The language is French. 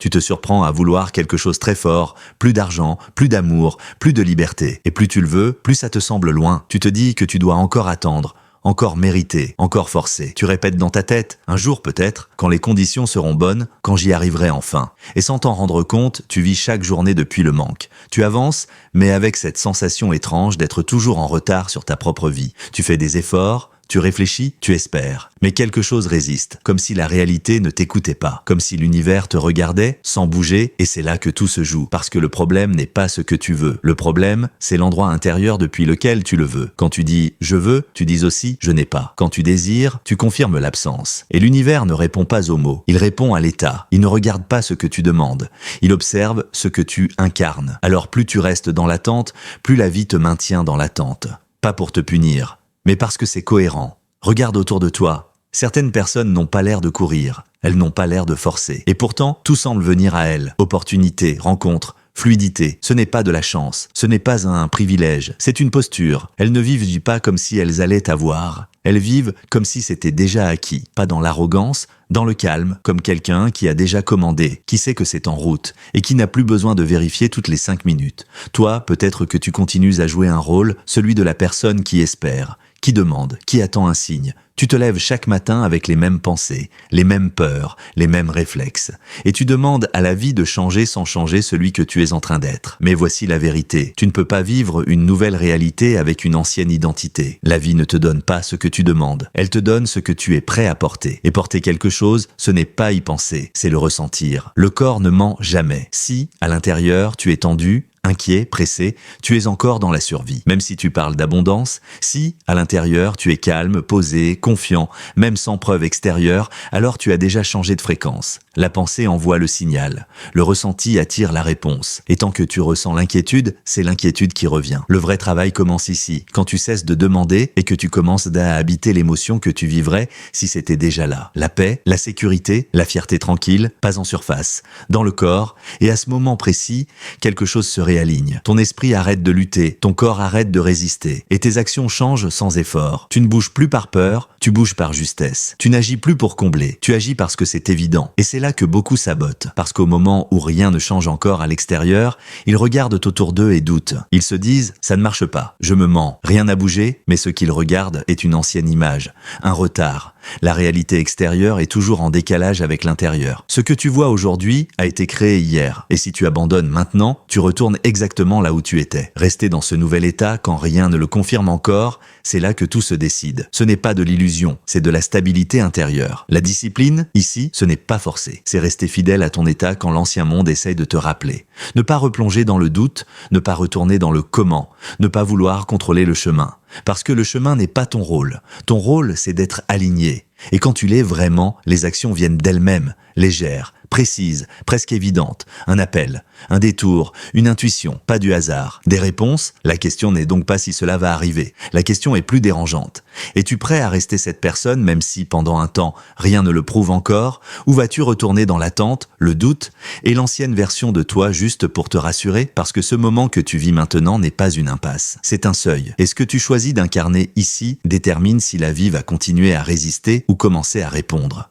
Tu te surprends à vouloir quelque chose très fort, plus d'argent, plus d'amour, plus de liberté. Et plus tu le veux, plus ça te semble loin. Tu te dis que tu dois encore attendre, encore mériter, encore forcer. Tu répètes dans ta tête, un jour peut-être, quand les conditions seront bonnes, quand j'y arriverai enfin. Et sans t'en rendre compte, tu vis chaque journée depuis le manque. Tu avances, mais avec cette sensation étrange d'être toujours en retard sur ta propre vie. Tu fais des efforts, tu réfléchis, tu espères. Mais quelque chose résiste, comme si la réalité ne t'écoutait pas, comme si l'univers te regardait, sans bouger, et c'est là que tout se joue. Parce que le problème n'est pas ce que tu veux. Le problème, c'est l'endroit intérieur depuis lequel tu le veux. Quand tu dis « je veux », tu dis aussi « je n'ai pas ». Quand tu désires, tu confirmes l'absence. Et l'univers ne répond pas aux mots, il répond à l'état. Il ne regarde pas ce que tu demandes, il observe ce que tu incarnes. Alors plus tu restes dans l'attente, plus la vie te maintient dans l'attente. Pas pour te punir, mais parce que c'est cohérent. Regarde autour de toi. Certaines personnes n'ont pas l'air de courir, elles n'ont pas l'air de forcer. Et pourtant, tout semble venir à elles. Opportunités, rencontres, fluidité. Ce n'est pas de la chance, ce n'est pas un privilège, c'est une posture. Elles ne vivent pas comme si elles allaient avoir. Elles vivent comme si c'était déjà acquis. Pas dans l'arrogance, dans le calme, comme quelqu'un qui a déjà commandé, qui sait que c'est en route et qui n'a plus besoin de vérifier toutes les 5 minutes. Toi, peut-être que tu continues à jouer un rôle, celui de la personne qui espère, qui demande, qui attend un signe. Tu te lèves chaque matin avec les mêmes pensées, les mêmes peurs, les mêmes réflexes. Et tu demandes à la vie de changer sans changer celui que tu es en train d'être. Mais voici la vérité. Tu ne peux pas vivre une nouvelle réalité avec une ancienne identité. La vie ne te donne pas ce que tu demandes. Elle te donne ce que tu es prêt à porter. Et porter quelque chose, ce n'est pas y penser, c'est le ressentir. Le corps ne ment jamais. Si, à l'intérieur, tu es tendu, inquiet, pressé, tu es encore dans la survie. Même si tu parles d'abondance, si, à l'intérieur, tu es calme, posé, confiant, même sans preuve extérieure, alors tu as déjà changé de fréquence. La pensée envoie le signal. Le ressenti attire la réponse. Et tant que tu ressens l'inquiétude, c'est l'inquiétude qui revient. Le vrai travail commence ici, quand tu cesses de demander et que tu commences à habiter l'émotion que tu vivrais si c'était déjà là. La paix, la sécurité, la fierté tranquille, pas en surface, dans le corps, et à ce moment précis, quelque chose se réaligne. Ton esprit arrête de lutter, ton corps arrête de résister, et tes actions changent sans effort. Tu ne bouges plus par peur, tu bouges par justesse. Tu n'agis plus pour combler, tu agis parce que c'est évident. Et c'est là que beaucoup sabotent, parce qu'au moment où rien ne change encore à l'extérieur, ils regardent autour d'eux et doutent. Ils se disent « ça ne marche pas, je me mens, rien n'a bougé », mais ce qu'ils regardent est une ancienne image, un retard. La réalité extérieure est toujours en décalage avec l'intérieur. Ce que tu vois aujourd'hui a été créé hier. Et si tu abandonnes maintenant, tu retournes exactement là où tu étais. Rester dans ce nouvel état quand rien ne le confirme encore, c'est là que tout se décide. Ce n'est pas de l'illusion, c'est de la stabilité intérieure. La discipline, ici, ce n'est pas forcé. C'est rester fidèle à ton état quand l'ancien monde essaye de te rappeler. Ne pas replonger dans le doute, ne pas retourner dans le comment, ne pas vouloir contrôler le chemin. Parce que le chemin n'est pas ton rôle. Ton rôle, c'est d'être aligné. Et quand tu l'es vraiment, les actions viennent d'elles-mêmes, légères, précises, presque évidentes. Un appel, un détour, une intuition, pas du hasard. Des réponses, la question n'est donc pas si cela va arriver. La question est plus dérangeante. Es-tu prêt à rester cette personne même si pendant un temps rien ne le prouve encore? Ou vas-tu retourner dans l'attente, le doute et l'ancienne version de toi juste pour te rassurer? Parce que ce moment que tu vis maintenant n'est pas une impasse. C'est un seuil. Et ce que tu choisis d'incarner ici détermine si la vie va continuer à résister ou commencer à répondre.